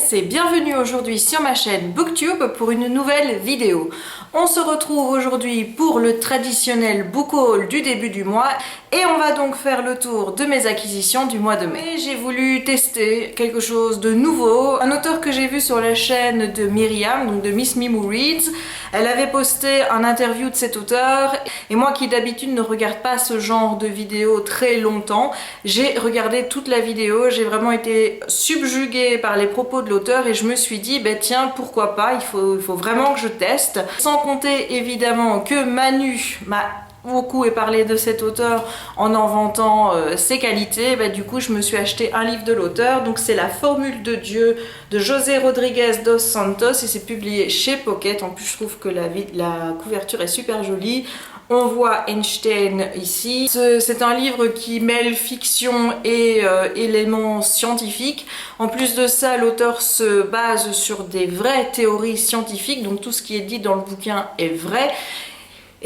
Jess et bienvenue aujourd'hui sur ma chaîne Booktube pour une nouvelle vidéo. On se retrouve aujourd'hui pour le traditionnel book haul du début du mois et on va donc faire le tour de mes acquisitions du mois de mai. J'ai voulu tester quelque chose de nouveau, un auteur que j'ai vu sur la chaîne de Myriam, donc de Miss Mimou Reads. Elle avait posté un interview de cet auteur et moi qui d'habitude ne regarde pas ce genre de vidéo très longtemps, j'ai regardé toute la vidéo, j'ai vraiment été subjuguée par les propos de l'auteur et je me suis dit bah tiens pourquoi pas, il faut vraiment que je teste. Sans compter évidemment que Manu m'a beaucoup parlé de cet auteur en vantant ses qualités, bah, du coup je me suis acheté un livre de l'auteur, donc c'est La Formule de Dieu de José Rodriguez dos Santos et c'est publié chez Pocket. En plus je trouve que la couverture est super jolie. On voit Einstein ici. C'est un livre qui mêle fiction et éléments scientifiques. En plus de ça, l'auteur se base sur des vraies théories scientifiques, donc tout ce qui est dit dans le bouquin est vrai.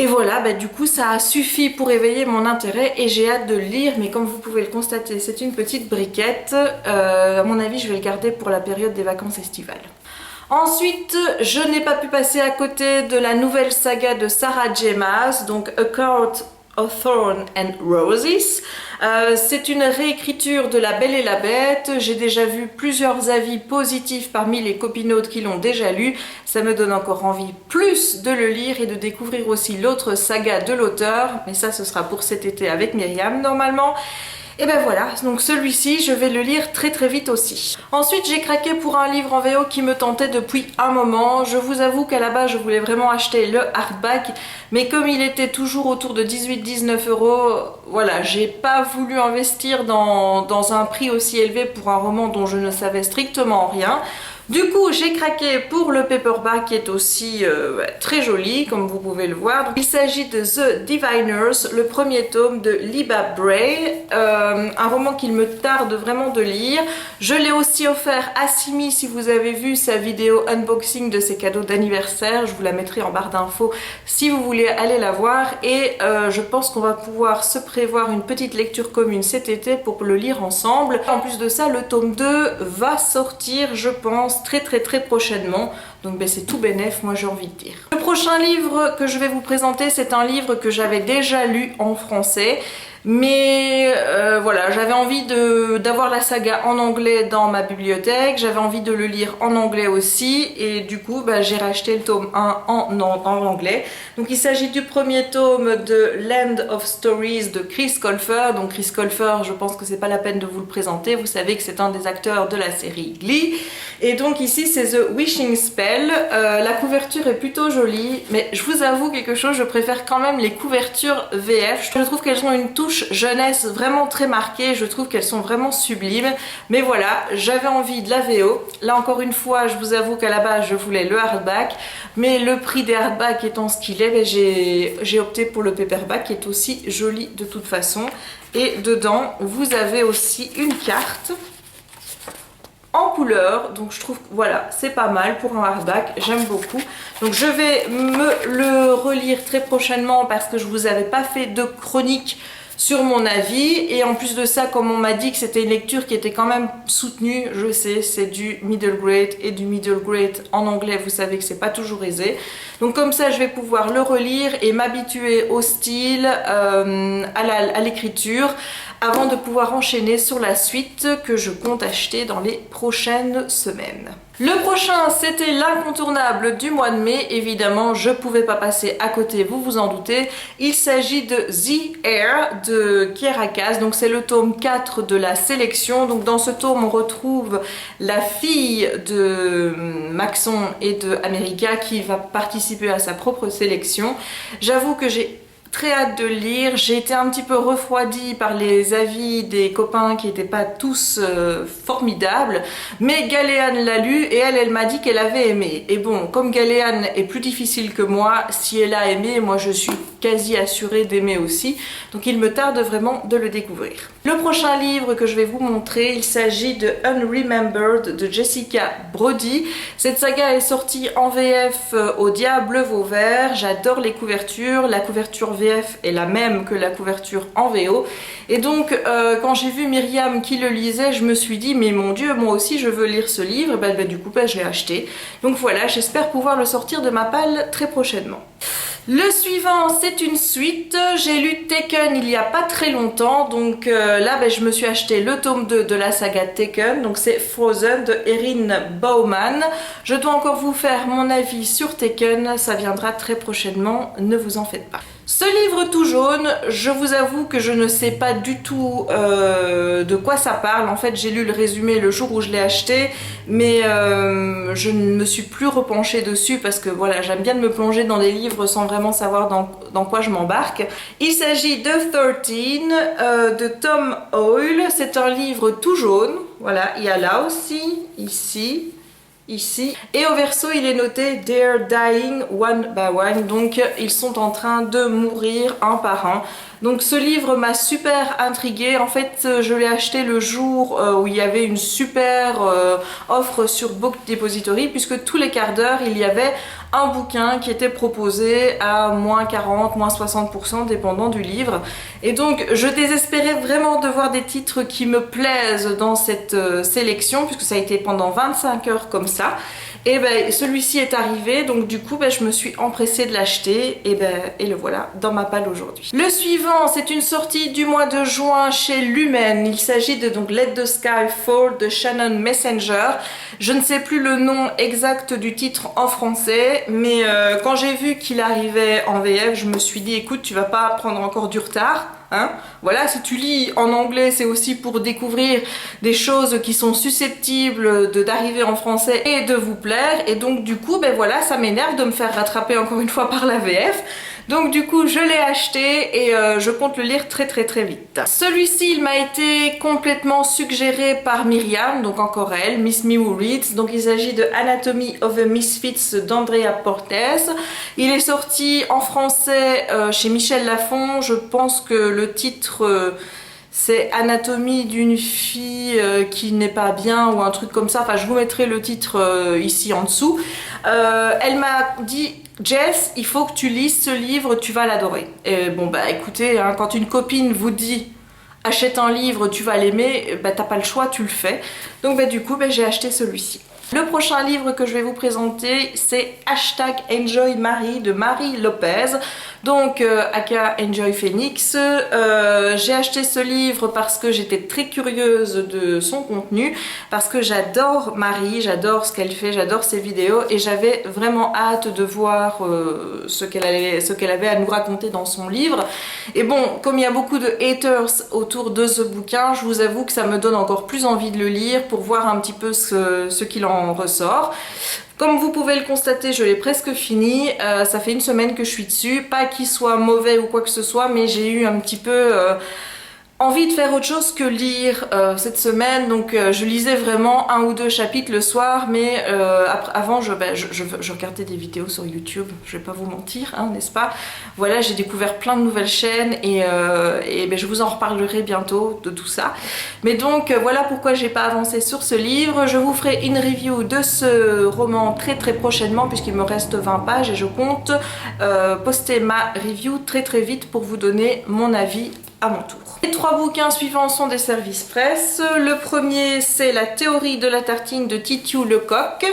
Et voilà, bah, du coup ça a suffi pour éveiller mon intérêt et j'ai hâte de le lire, mais comme vous pouvez le constater, c'est une petite briquette. À mon avis, je vais le garder pour la période des vacances estivales. Ensuite, je n'ai pas pu passer à côté de la nouvelle saga de Sarah J. Maas, donc A Court of Thorns and Roses. C'est une réécriture de La Belle et la Bête. J'ai déjà vu plusieurs avis positifs parmi les copinotes qui l'ont déjà lu. Ça me donne encore envie plus de le lire et de découvrir aussi l'autre saga de l'auteur. Mais ça, ce sera pour cet été avec Myriam normalement. Et ben voilà, donc celui-ci, je vais le lire très vite aussi. Ensuite, j'ai craqué pour un livre en VO qui me tentait depuis un moment. Je vous avoue qu'à la base, je voulais vraiment acheter le hardback, mais comme il était toujours autour de 18-19 €, voilà, j'ai pas voulu investir dans un prix aussi élevé pour un roman dont je ne savais strictement rien. Du coup, j'ai craqué pour le paperback qui est aussi très joli, comme vous pouvez le voir. Donc, il s'agit de The Diviners, le premier tome de Libba Bray, un roman qu'il me tarde vraiment de lire. Je l'ai aussi offert à Simi si vous avez vu sa vidéo unboxing de ses cadeaux d'anniversaire. Je vous la mettrai en barre d'infos si vous voulez aller la voir. Et je pense qu'on va pouvoir se prévoir une petite lecture commune cet été pour le lire ensemble. En plus de ça, le tome 2 va sortir, je pense, très prochainement, donc ben, c'est tout bénef, moi j'ai envie de dire. Le prochain livre que je vais vous présenter, c'est un livre que j'avais déjà lu en français, mais voilà, j'avais envie d'avoir la saga en anglais dans ma bibliothèque, j'avais envie de le lire en anglais aussi, et du coup bah, j'ai racheté le tome 1 en anglais. Donc il s'agit du premier tome de Land of Stories de Chris Colfer. Donc Chris Colfer, je pense que c'est pas la peine de vous le présenter, vous savez que c'est un des acteurs de la série Glee. Et donc ici c'est The Wishing Spell. La couverture est plutôt jolie, mais je vous avoue quelque chose, je préfère quand même les couvertures VF. Je trouve qu'elles ont une touche jeunesse vraiment très marquée, je trouve qu'elles sont vraiment sublimes. Mais voilà, j'avais envie de la VO. Là encore une fois, je vous avoue qu'à la base je voulais le hardback, mais le prix des hardbacks étant ce qu'il est, j'ai opté pour le paperback qui est aussi joli de toute façon. Et dedans vous avez aussi une carte en couleur, donc je trouve voilà, c'est pas mal pour un hardback, j'aime beaucoup. Donc je vais me le relire très prochainement parce que je vous avais pas fait de chronique sur mon avis, et en plus de ça, comme on m'a dit que c'était une lecture qui était quand même soutenue, je sais, c'est du middle grade, et du middle grade en anglais, vous savez que c'est pas toujours aisé. Donc comme ça, je vais pouvoir le relire et m'habituer au style, à l'écriture, avant de pouvoir enchaîner sur la suite que je compte acheter dans les prochaines semaines. Le prochain, c'était l'incontournable du mois de mai. Évidemment, je pouvais pas passer à côté, vous vous en doutez. Il s'agit de The Heir de Kiera Cass. Donc c'est le tome 4 de la sélection. Donc dans ce tome, on retrouve la fille de Maxon et de America qui va participer à sa propre sélection. J'avoue que j'ai très hâte de le lire. J'ai été un petit peu refroidie par les avis des copains qui n'étaient pas tous formidables, mais Galéane l'a lu et elle m'a dit qu'elle avait aimé. Et bon, comme Galéane est plus difficile que moi, si elle a aimé, moi je suis quasi assurée d'aimer aussi, donc il me tarde vraiment de le découvrir. Le prochain livre que je vais vous montrer, il s'agit de Unremembered de Jessica Brody. Cette saga est sortie en VF au Diable Vauvert. J'adore les couvertures, la couverture VF est la même que la couverture en VO. Et donc quand j'ai vu Myriam qui le lisait, je me suis dit mais mon Dieu, moi aussi je veux lire ce livre. Et du coup je l'ai acheté. Donc voilà, j'espère pouvoir le sortir de ma palle très prochainement. Le suivant, c'est une suite. J'ai lu Taken il y a pas très longtemps, donc là je me suis acheté le tome 2 de la saga Taken, donc c'est Frozen de Erin Bowman. Je dois encore vous faire mon avis sur Taken, ça viendra très prochainement, ne vous en faites pas. Ce livre tout jaune, je vous avoue que je ne sais pas du tout de quoi ça parle. En fait, j'ai lu le résumé le jour où je l'ai acheté, mais je ne me suis plus repenchée dessus parce que voilà, j'aime bien de me plonger dans des livres sans vraiment savoir dans quoi je m'embarque. Il s'agit de 13 de Tom Hoyle. C'est un livre tout jaune. Voilà, il y a là aussi, ici. Et au verso il est noté They're dying one by one, donc ils sont en train de mourir un par un. Donc ce livre m'a super intriguée. En fait je l'ai acheté le jour où il y avait une super offre sur Book Depository, puisque tous les quarts d'heure il y avait un bouquin qui était proposé à moins 40, moins 60% dépendant du livre. Et donc je désespérais vraiment de voir des titres qui me plaisent dans cette sélection, puisque ça a été pendant 25 heures comme ça. Et celui-ci est arrivé, donc du coup je me suis empressée de l'acheter et le voilà dans ma palle aujourd'hui. Le suivant, c'est une sortie du mois de juin chez Lumen. Il s'agit de Let the Sky Fall de Shannon Messenger. Je ne sais plus le nom exact du titre en français, mais quand j'ai vu qu'il arrivait en VF, je me suis dit écoute, tu vas pas prendre encore du retard. Hein, voilà, si tu lis en anglais, c'est aussi pour découvrir des choses qui sont susceptibles d'arriver en français et de vous plaire. Et donc du coup, voilà, ça m'énerve de me faire rattraper encore une fois par la VF. Donc du coup, je l'ai acheté et je compte le lire très vite. Celui-ci, il m'a été complètement suggéré par Myriam, donc encore elle, Miss Me Who Reads. Donc il s'agit de Anatomy of the Misfits d'Andrea Portes. Il est sorti en français chez Michel Lafon. Je pense que le titre c'est Anatomie d'une fille qui n'est pas bien ou un truc comme ça. Enfin, je vous mettrai le titre ici en dessous. Elle m'a dit Jess, il faut que tu lises ce livre, tu vas l'adorer. Et bon écoutez, hein, quand une copine vous dit achète un livre, tu vas l'aimer, t'as pas le choix, tu le fais. Donc du coup j'ai acheté celui-ci. Le prochain livre que je vais vous présenter, c'est #Enjoy Marie de Marie Lopez, donc aka Enjoy Phoenix. J'ai acheté ce livre parce que j'étais très curieuse de son contenu, parce que j'adore Marie, j'adore ce qu'elle fait, j'adore ses vidéos et j'avais vraiment hâte de voir ce qu'elle avait à nous raconter dans son livre. Et bon, comme il y a beaucoup de haters autour de ce bouquin, je vous avoue que ça me donne encore plus envie de le lire pour voir un petit peu ce qu'il en ressort. Comme vous pouvez le constater, je l'ai presque fini. Ça fait une semaine que je suis dessus. Pas qu'il soit mauvais ou quoi que ce soit, mais j'ai eu un petit peu envie de faire autre chose que lire cette semaine, donc je lisais vraiment 1 ou 2 chapitres le soir, mais avant je regardais des vidéos sur YouTube, je vais pas vous mentir, hein, n'est-ce pas? Voilà, j'ai découvert plein de nouvelles chaînes et je vous en reparlerai bientôt de tout ça. Mais donc voilà pourquoi j'ai pas avancé sur ce livre. Je vous ferai une review de ce roman très prochainement, puisqu'il me reste 20 pages et je compte poster ma review très vite pour vous donner mon avis à mon tour. Les 3 bouquins suivants sont des services presse. Le premier, c'est La théorie de la tartine de Titiou Lecoq.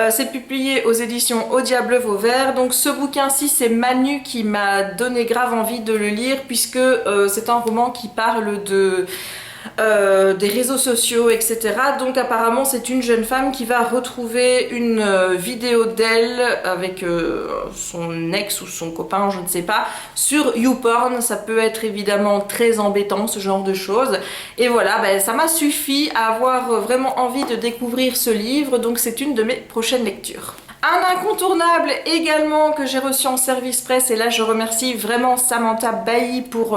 C'est publié aux éditions Au Diable Vauvert. Donc ce bouquin-ci, c'est Manu qui m'a donné grave envie de le lire, puisque c'est un roman qui parle des réseaux sociaux, etc. Donc apparemment c'est une jeune femme qui va retrouver une vidéo d'elle avec son ex ou son copain, je ne sais pas, sur YouPorn. Ça peut être évidemment très embêtant, ce genre de choses. Et voilà, ça m'a suffi à avoir vraiment envie de découvrir ce livre, donc c'est une de mes prochaines lectures. Un incontournable également que j'ai reçu en service presse, et là je remercie vraiment Samantha Bailly pour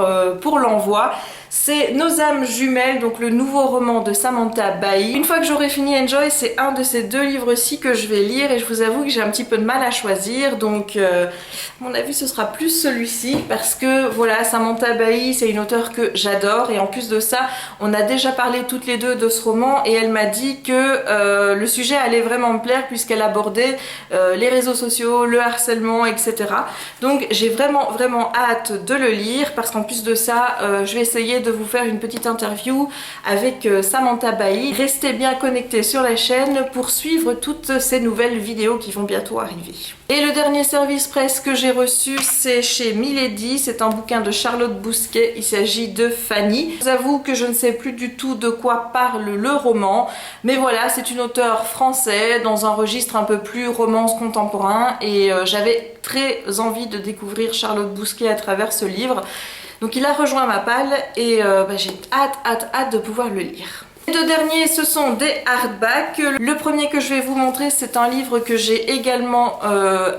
l'envoi, c'est Nos âmes jumelles, donc le nouveau roman de Samantha Bailly. Une fois que j'aurai fini Enjoy, c'est un de ces 2 livres-ci que je vais lire, et je vous avoue que j'ai un petit peu de mal à choisir, donc à mon avis ce sera plus celui-ci, parce que voilà, Samantha Bailly c'est une auteure que j'adore, et en plus de ça on a déjà parlé toutes les deux de ce roman, et elle m'a dit que le sujet allait vraiment me plaire, puisqu'elle abordait les réseaux sociaux, le harcèlement, etc. Donc j'ai vraiment hâte de le lire parce qu'en plus de ça, je vais essayer de vous faire une petite interview avec Samantha Bailly. Restez bien connectés sur la chaîne pour suivre toutes ces nouvelles vidéos qui vont bientôt arriver. Et le dernier service presse que j'ai reçu, c'est chez Milady. C'est un bouquin de Charlotte Bousquet. Il s'agit de Fanny. Je vous avoue que je ne sais plus du tout de quoi parle le roman, mais voilà, c'est une auteure française dans un registre un peu plus romance contemporain et j'avais très envie de découvrir Charlotte Bousquet à travers ce livre. Donc il a rejoint ma palle et j'ai hâte de pouvoir le lire. Les deux derniers, ce sont des hardbacks. Le premier que je vais vous montrer, c'est un livre que j'ai également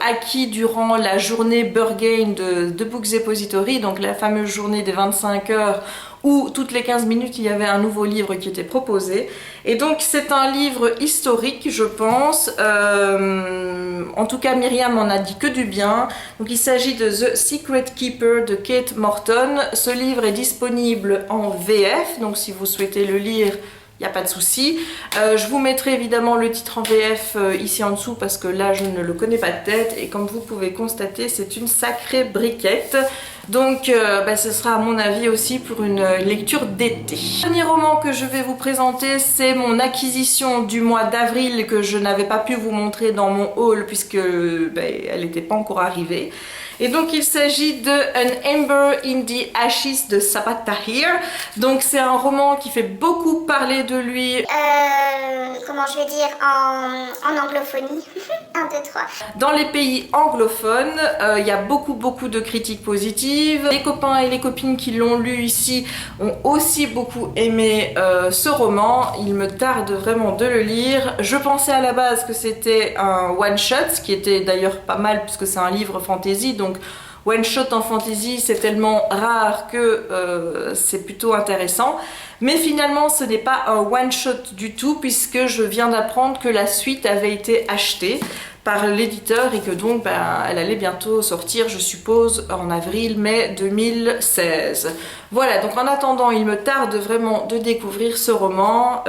acquis durant la journée Burgain de Books Depository, donc la fameuse journée des 25 heures où toutes les 15 minutes il y avait un nouveau livre qui était proposé. Et donc c'est un livre historique, je pense. En tout cas, Myriam en a dit que du bien. Donc il s'agit de The Secret Keeper de Kate Morton. Ce livre est disponible en VF, donc si vous souhaitez le lire, il n'y a pas de souci. Je vous mettrai évidemment le titre en VF ici en dessous parce que là je ne le connais pas de tête et comme vous pouvez constater, c'est une sacrée briquette. Donc ce sera à mon avis aussi pour une lecture d'été. Le dernier roman que je vais vous présenter, c'est mon acquisition du mois d'avril que je n'avais pas pu vous montrer dans mon haul puisque elle n'était pas encore arrivée. Et donc il s'agit de An Ember in the Ashes de Sabaa Tahir. Donc c'est un roman qui fait beaucoup parler de lui. Comment je vais dire en anglophonie. 1, 2, 3. Dans les pays anglophones, il y a beaucoup de critiques positives. Les copains et les copines qui l'ont lu ici ont aussi beaucoup aimé ce roman. Il me tarde vraiment de le lire. Je pensais à la base que c'était un one-shot, ce qui était d'ailleurs pas mal puisque c'est un livre fantasy. Donc one shot en fantasy c'est tellement rare que c'est plutôt intéressant, mais finalement ce n'est pas un one shot du tout puisque je viens d'apprendre que la suite avait été achetée par l'éditeur et que donc elle allait bientôt sortir, je suppose en avril-mai 2016. Voilà, donc en attendant il me tarde vraiment de découvrir ce roman.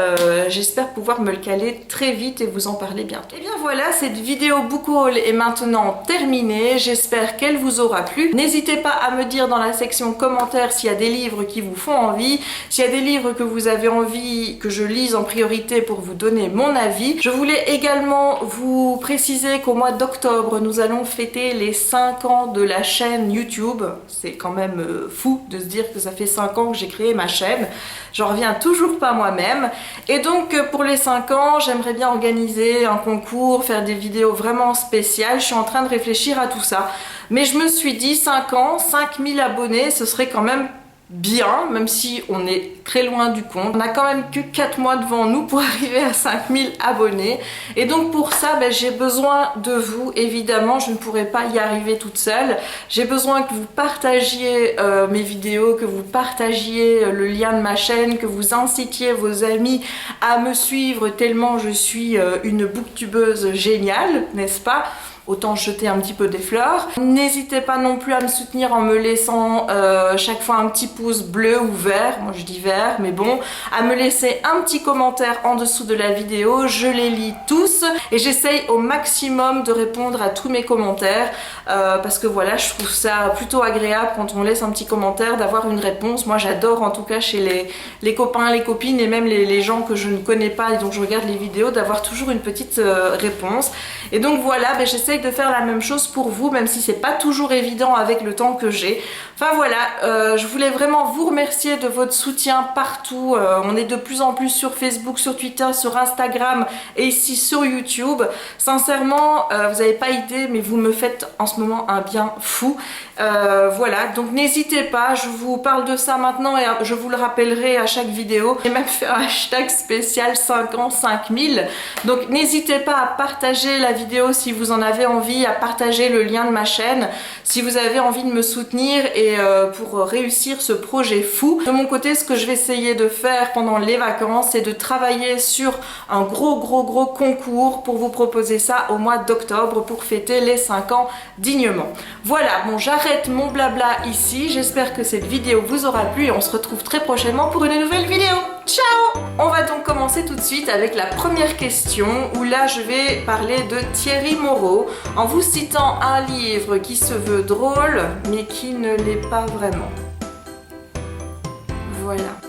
J'espère pouvoir me le caler très vite et vous en parler bientôt. Et bien voilà, cette vidéo book haul est maintenant terminée. J'espère qu'elle vous aura plu. N'hésitez pas à me dire dans la section commentaires s'il y a des livres qui vous font envie, s'il y a des livres que vous avez envie que je lise en priorité pour vous donner mon avis. Je voulais également vous préciser qu'au mois d'octobre, nous allons fêter les 5 ans de la chaîne YouTube. C'est quand même fou de se dire que ça fait 5 ans que j'ai créé ma chaîne. J'en reviens toujours pas moi-même. Et donc pour les 5 ans, j'aimerais bien organiser un concours, faire des vidéos vraiment spéciales. Je suis en train de réfléchir à tout ça. Mais je me suis dit 5 ans, 5000 abonnés, ce serait quand même bien, même si on est très loin du compte. On a quand même que 4 mois devant nous pour arriver à 5000 abonnés. Et donc pour ça, j'ai besoin de vous. Évidemment, je ne pourrai pas y arriver toute seule. J'ai besoin que vous partagiez mes vidéos, que vous partagiez le lien de ma chaîne, que vous incitiez vos amis à me suivre tellement je suis une booktubeuse géniale, n'est-ce pas ? Autant jeter un petit peu des fleurs. N'hésitez pas non plus à me soutenir en me laissant chaque fois un petit pouce bleu ou vert, moi je dis vert, mais bon, à me laisser un petit commentaire en dessous de la vidéo, je les lis tous et j'essaye au maximum de répondre à tous mes commentaires parce que voilà, je trouve ça plutôt agréable quand on laisse un petit commentaire d'avoir une réponse. Moi j'adore en tout cas chez les copains, les copines et même les gens que je ne connais pas et dont je regarde les vidéos, d'avoir toujours une petite réponse. Et donc voilà, j'essaye de faire la même chose pour vous, même si c'est pas toujours évident avec le temps que j'ai. Enfin voilà, je voulais vraiment vous remercier de votre soutien partout. On est de plus en plus sur Facebook, sur Twitter, sur Instagram et ici sur YouTube. Sincèrement, vous n'avez pas idée, mais vous me faites en ce moment un bien fou. Voilà, donc n'hésitez pas, je vous parle de ça maintenant et je vous le rappellerai à chaque vidéo. J'ai même fait un hashtag spécial 5 ans 5000. Donc n'hésitez pas à partager la vidéo si vous en avez envie, à partager le lien de ma chaîne si vous avez envie de me soutenir et pour réussir ce projet fou. De mon côté, ce que je vais essayer de faire pendant les vacances, c'est de travailler sur un gros concours pour vous proposer ça au mois d'octobre pour fêter les 5 ans dignement. Voilà, bon, j'arrête mon blabla ici. J'espère que cette vidéo vous aura plu et on se retrouve très prochainement pour une nouvelle vidéo. Ciao! On va donc commencer tout de suite avec la première question où là je vais parler de Thierry Moreau en vous citant un livre qui se veut drôle mais qui ne l'est pas vraiment. Voilà.